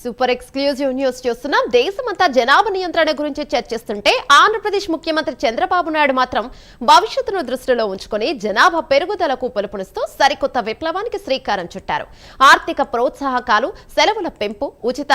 Super exclusive news చూస్తున్నాం. దేశమంతా జనాభా నియంత్రణ గురించి చర్చిస్తుంటే ఆంధ్రప్రదేశ్ ముఖ్యమంత్రి చంద్రబాబు నాయుడు మాత్రం భవిష్యత్తును దృష్టిలో ఉంచుకుని జనాభా పెరుగుదలకు పిలుపునిస్తూ సరికొత్త విప్లవానికి శ్రీకారం చుట్టారు. ఆర్థిక ప్రోత్సాహకాలు, సెలవుల పెంపు, ఉచిత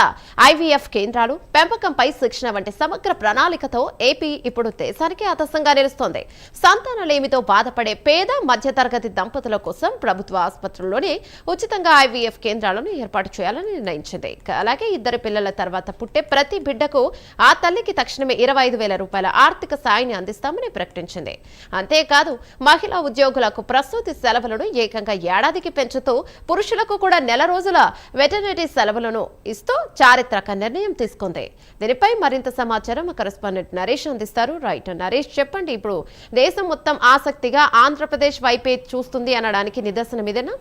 ఐవీఎఫ్ కేంద్రాలు, పెంపకంపై శిక్షణ వంటి సమగ్ర ప్రణాళికతో ఏపీ ఇప్పుడు దేశానికి ఆదర్శంగా నిలుస్తోంది. సంతానలేమితో బాధపడే పేద మధ్యతరగతి దంపతుల కోసం ప్రభుత్వ ఆసుపత్రుల్లోనే ఉచితంగా ఐవీఎఫ్ కేంద్రాలను ఏర్పాటు చేయాలని నిర్ణయించింది. అలాగే ఇద్దరు పిల్లల తర్వాత పుట్టే ప్రతి బిడ్డకు ఆ తల్లికి తక్షణమే 25,000 రూపాయల ఆర్థిక సాయాన్ని అందిస్తామని ప్రకటించింది. అంతేకాదు మహిళా ఉద్యోగులకు ప్రసూతి సెలవులను ఏకంగా ఏడాదికి పెంచుతూ పురుషులకు కూడా నెల రోజుల వెటర్నరీ సెలవులను ఇస్తూ చారిత్రక నిర్ణయం తీసుకుంది. దీనిపై మరింత సమాచారం కరెస్పాండెంట్ నరేష్ అందిస్తారు. రైట్ నరేష్, చెప్పండి. ఇప్పుడు దేశం మొత్తం ఆసక్తిగా ఆంధ్రప్రదేశ్ వైపే చూస్తుంది అనడానికి నిదర్శనం ఇదేనా?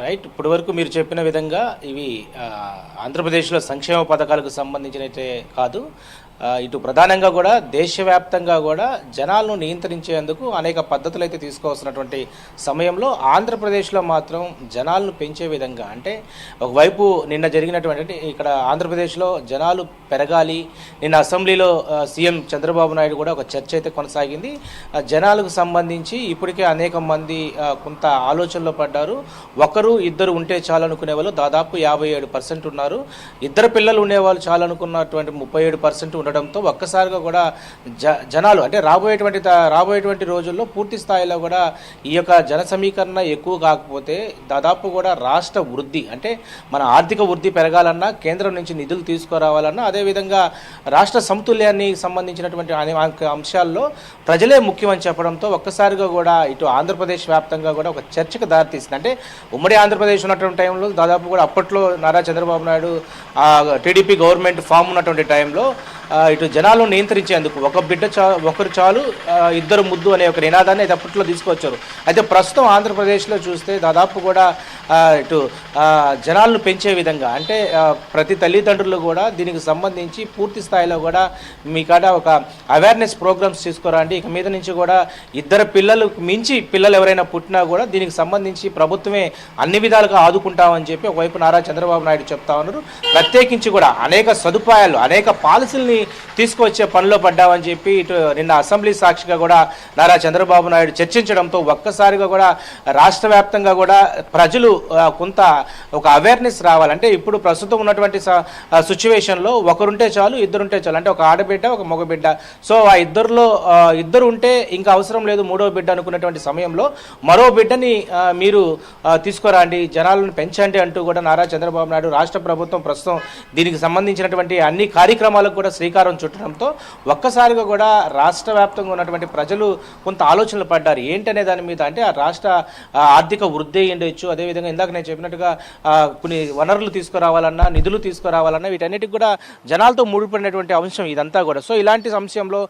రైట్, ఇప్పటి వరకు మీరు చెప్పిన విధంగా ఇవి ఆంధ్రప్రదేశ్లో సంక్షేమ పథకాలకు సంబంధించినట్టే కాదు, ఇటు ప్రధానంగా కూడా దేశవ్యాప్తంగా కూడా జనాలను నియంత్రించేందుకు అనేక పద్ధతులు అయితే తీసుకోవాల్సినటువంటి సమయంలో ఆంధ్రప్రదేశ్లో మాత్రం జనాలను పెంచే విధంగా, అంటే ఒకవైపు నిన్న జరిగినటువంటి ఇక్కడ ఆంధ్రప్రదేశ్లో జనాలు పెరగాలి, నిన్న అసెంబ్లీలో సీఎం చంద్రబాబు నాయుడు కూడా ఒక చర్చ అయితే కొనసాగింది. జనాలకు సంబంధించి ఇప్పటికే అనేక మంది కొంత ఆలోచనలో పడ్డారు. ఒకరు ఇద్దరు ఉంటే చాలు అనుకునే వాళ్ళు దాదాపు 57% ఉన్నారు. ఇద్దరు పిల్లలు ఉండేవాళ్ళు చాలు అనుకున్నటువంటి 37% ఉండడంతో ఒక్కసారిగా కూడా జనాలు అంటే రాబోయేటువంటి రోజుల్లో పూర్తి స్థాయిలో కూడా ఈ యొక్క జన సమీకరణ ఎక్కువ కాకపోతే దాదాపు కూడా రాష్ట్ర వృద్ధి, అంటే మన ఆర్థిక వృద్ధి పెరగాలన్నా, కేంద్రం నుంచి నిధులు తీసుకురావాలన్నా, అదేవిధంగా రాష్ట్ర సమతుల్యాన్ని సంబంధించినటువంటి అంశాల్లో ప్రజలే ముఖ్యమని చెప్పడంతో ఒక్కసారిగా కూడా ఇటు ఆంధ్రప్రదేశ్ వ్యాప్తంగా కూడా ఒక చర్చకు దారితీసింది. అంటే ఉమ్మడి ఆంధ్రప్రదేశ్ ఉన్నటువంటి టైంలో దాదాపు కూడా అప్పట్లో Nara Chandrababu Naidu TDP government form ఉన్నటువంటి టైంలో ఇటు జనాలను నియంత్రించేందుకు ఒకరు చాలు ఇద్దరు ముద్దు అనే ఒక నినాదాన్ని అయితే అప్పట్లో తీసుకొచ్చారు. అయితే ప్రస్తుతం ఆంధ్రప్రదేశ్లో చూస్తే దాదాపు కూడా ఇటు జనాలను పెంచే విధంగా, అంటే ప్రతి తల్లిదండ్రులు కూడా దీనికి సంబంధించి పూర్తి స్థాయిలో కూడా మీ కాడ ఒక అవేర్నెస్ ప్రోగ్రామ్స్ తీసుకురండి, ఇక మీద నుంచి కూడా ఇద్దరు పిల్లలకు మించి పిల్లలు ఎవరైనా పుట్టినా కూడా దీనికి సంబంధించి ప్రభుత్వమే అన్ని విధాలుగా ఆదుకుంటామని చెప్పి ఒకవైపు నారా చంద్రబాబు నాయుడు చెప్తా ఉన్నారు. ప్రత్యేకించి కూడా అనేక సదుపాయాలు, అనేక పాలసీల్ని తీసుకొచ్చే పనిలో పడ్డామని చెప్పి ఇటు నిన్న అసెంబ్లీ సాక్షిగా కూడా నారా చంద్రబాబు నాయుడు చర్చించడంతో ఒక్కసారిగా కూడా రాష్ట్ర వ్యాప్తంగా కూడా ప్రజలు కొంత ఒక అవేర్నెస్ రావాలంటే ఇప్పుడు ప్రస్తుతం ఉన్నటువంటి సిచ్యువేషన్లో ఒకరుంటే చాలు, ఇద్దరుంటే చాలు, అంటే ఒక ఆడబిడ్డ ఒక మగబిడ్డ, సో ఆ ఇద్దరు ఉంటే ఇంకా అవసరం లేదు మూడో బిడ్డ అనుకున్నటువంటి సమయంలో మరో బిడ్డని మీరు తీసుకురండి, జనాలను పెంచండి అంటూ కూడా నారా చంద్రబాబు నాయుడు రాష్ట్ర ప్రభుత్వం ప్రస్తుతం దీనికి సంబంధించినటువంటి అన్ని కార్యక్రమాలకు కూడా శ్రీకారం చుట్టడంతో ఒక్కసారిగా కూడా రాష్ట్ర వ్యాప్తంగా ఉన్నటువంటి ప్రజలు కొంత ఆలోచనలు పడ్డారు ఏంటనే దాని మీద. అంటే ఆ రాష్ట్ర ఆర్థిక వృద్ధి ఉండొచ్చు, అదేవిధంగా ఇందాక నేను చెప్పినట్టుగా కొన్ని వనరులు తీసుకురావాలన్నా, నిధులు తీసుకురావాలన్నా, వీటన్నిటికి కూడా జనాలతో ముడిపడినటువంటి అంశం ఇదంతా కూడా. సో ఇలాంటి అంశంలో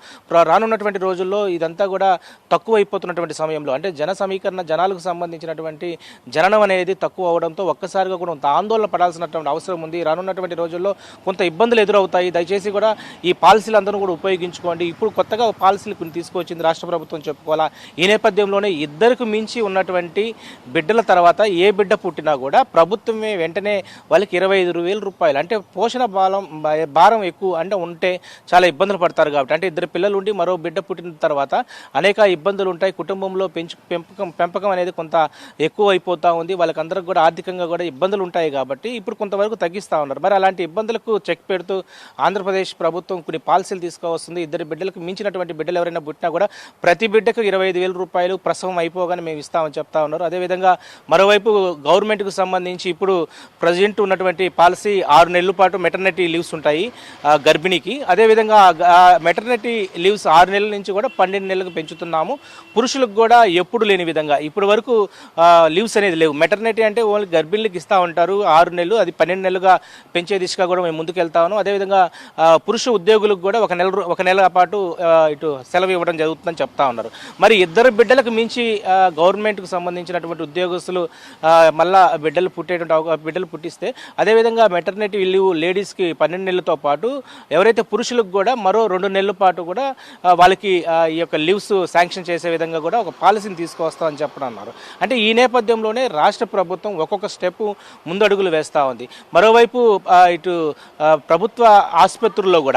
రానున్నటువంటి రోజుల్లో ఇదంతా కూడా తక్కువైపోతున్నటువంటి సమయంలో, అంటే జన సమీకరణ, జనాలకు సంబంధించినటువంటి జననం అనేది తక్కువ అవడంతో ఒక్కసారిగా కూడా కొంత ఆందోళన పడాల్సినటువంటి అవసరం ఉంది. రానున్నటువంటి రోజుల్లో కొంత ఇబ్బందులు ఎదురవుతాయి. దయచేసి కూడా ఈ పాలసీలు అందరూ కూడా ఉపయోగించుకోండి. ఇప్పుడు కొత్తగా పాలసీలు కొన్ని తీసుకొచ్చింది రాష్ట్ర ప్రభుత్వం చెప్పుకోవాలా. ఈ నేపథ్యంలోనే ఇద్దరికి మించి ఉన్నటువంటి బిడ్డల తర్వాత ఏ బిడ్డ పుట్టినా కూడా ప్రభుత్వమే వెంటనే వాళ్ళకి 25,000 రూపాయలు, అంటే పోషణ భారం ఎక్కువ అంటే ఉంటే చాలా ఇబ్బందులు పడతారు కాబట్టి, అంటే ఇద్దరు పిల్లలు ఉండి మరో బిడ్డ పుట్టిన తర్వాత అనేక ఇబ్బందులు ఉంటాయి. కుటుంబంలో పెంపకం అనేది కొంత ఎక్కువ అయిపోతూ ఉంది. వాళ్ళకందరికి కూడా ఆర్థికంగా కూడా ఇబ్బందులు ఉంటాయి కాబట్టి ఇప్పుడు కొంతవరకు తగ్గిస్తూ ఉన్నారు. మరి అలాంటి ఇబ్బందులకు చెక్ పెడుతూ ఆంధ్రప్రదేశ్ ప్రభుత్వం కొన్ని పాలసీలు తీసుకువస్తుంది. ఇద్దరు బిడ్డలకు మించినటువంటి బిడ్డలు ఎవరైనా పుట్టినా కూడా ప్రతి బిడ్డకు 25,000 రూపాయలు ప్రసవం అయిపోగానే మేము ఇస్తామని చెప్తా ఉన్నారు. అదేవిధంగా మరోవైపు గవర్నమెంట్కు సంబంధించి ఇప్పుడు ప్రజెంట్ ఉన్నటువంటి పాలసీ 6 నెలల పాటు మెటర్నిటీ లీవ్స్ ఉంటాయి గర్భిణికి. అదేవిధంగా మెటర్నిటీ లీవ్స్ 6 నెలల నుంచి కూడా 12 నెలలకు పెంచుతున్నాము. పురుషులకు కూడా ఎప్పుడు లేని విధంగా ఇప్పటి వరకు లీవ్స్ అనేది లేవు. మెటర్నిటీ అంటే ఓన్లీ గర్భిణులకు ఇస్తూ ఉంటారు 6 నెలలు, అది 12 నెలలుగా పెంచే దిశగా కూడా మేము ముందుకు వెళ్తా ఉన్నాం. అదేవిధంగా పురుషులు పురుష ఉద్యోగులకు కూడా ఒక నెల పాటు ఇటు సెలవు ఇవ్వడం జరుగుతుందని చెప్తా ఉన్నారు. మరి ఇద్దరు బిడ్డలకు మించి గవర్నమెంట్కు సంబంధించినటువంటి ఉద్యోగస్తులు మళ్ళా బిడ్డలు పుట్టిస్తే అదేవిధంగా మెటర్నిటీ లీవ్ లేడీస్కి 12 నెలలతో పాటు ఎవరైతే పురుషులకు కూడా మరో 2 నెలల పాటు కూడా వాళ్ళకి ఈ యొక్క లీవ్స్ శాంక్షన్ చేసే విధంగా కూడా ఒక పాలసీని తీసుకొస్తామని చెప్పడం అన్నారు. అంటే ఈ నేపథ్యంలోనే రాష్ట్ర ప్రభుత్వం ఒక్కొక్క స్టెప్ ముందడుగులు వేస్తూ ఉంది. మరోవైపు ఇటు ప్రభుత్వ ఆసుపత్రుల్లో కూడా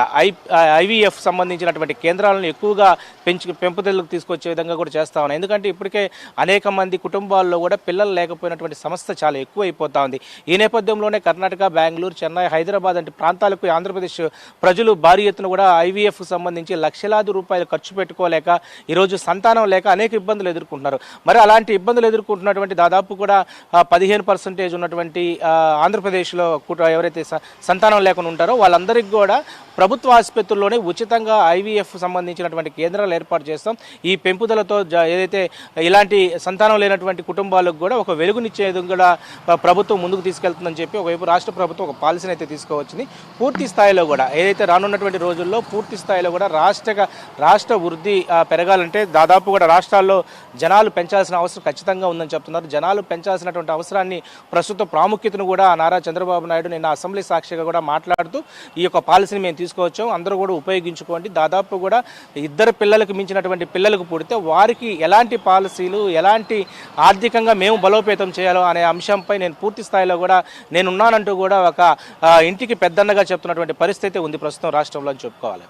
ఐవీఎఫ్ సంబంధించినటువంటి కేంద్రాలను ఎక్కువగా పెంపుదలకు తీసుకొచ్చే విధంగా కూడా చేస్తా ఉన్నాయి. ఎందుకంటే ఇప్పటికే అనేక మంది కుటుంబాల్లో కూడా పిల్లలు లేకపోయినటువంటి సమస్య చాలా ఎక్కువైపోతా ఉంది. ఈ నేపథ్యంలోనే కర్ణాటక, బెంగళూరు, చెన్నై, హైదరాబాద్ వంటి ప్రాంతాలకు ఆంధ్రప్రదేశ్ ప్రజలు భారీ ఎత్తున కూడా ఐవీఎఫ్ సంబంధించి లక్షలాది రూపాయలు ఖర్చు పెట్టుకోలేక ఈరోజు సంతానం లేక అనేక ఇబ్బందులు ఎదుర్కొంటున్నారు. మరి అలాంటి ఇబ్బందులు ఎదుర్కొంటున్నటువంటి దాదాపు కూడా 15% ఉన్నటువంటి ఆంధ్రప్రదేశ్లో ఎవరైతే సంతానం లేకుండా ఉంటారో వాళ్ళందరికీ కూడా ప్రభుత్వ ఆసుపత్రుల్లోనే ఉచితంగా ఐవీఎఫ్ సంబంధించినటువంటి కేంద్రాలు ఏర్పాటు చేస్తాం. ఈ పెంపుదలతో ఏదైతే ఇలాంటి సంతానం లేనటువంటి కుటుంబాలకు కూడా ఒక వెలుగునిచ్చేది కూడా ప్రభుత్వం ముందుకు తీసుకెళ్తుందని చెప్పి ఒకవైపు రాష్ట్ర ప్రభుత్వం ఒక పాలసీని అయితే తీసుకోవచ్చింది. పూర్తి స్థాయిలో కూడా ఏదైతే రానున్నటువంటి రోజుల్లో పూర్తి స్థాయిలో కూడా రాష్ట్ర వృద్ధి పెరగాలంటే దాదాపు కూడా రాష్ట్రాల్లో జనాలు పెంచాల్సిన అవసరం ఖచ్చితంగా ఉందని చెప్తున్నారు. జనాలు పెంచాల్సినటువంటి అవసరాన్ని ప్రస్తుత ప్రాముఖ్యతను కూడా నారా చంద్రబాబు నాయుడు నిన్న అసెంబ్లీ సాక్షిగా కూడా మాట్లాడుతూ ఈ యొక్క పాలసీని మేము తీసుకొచ్చాం, అందరూ కూడా ఉపయోగించుకోండి. దాదాపు కూడా ఇద్దరు పిల్లలకు మించినటువంటి పిల్లలకు పుడితే వారికి ఎలాంటి పాలసీలు ఎలాంటి ఆర్థికంగా మేము బలోపేతం చేయాలో అనే అంశంపై నేను పూర్తి స్థాయిలో కూడా నేనున్నానంటూ కూడా ఒక ఇంటికి పెద్దన్నగా చెప్తున్నటువంటి పరిస్థితి ఉంది ప్రస్తుతం రాష్ట్రంలో అని చెప్పుకోవాలి.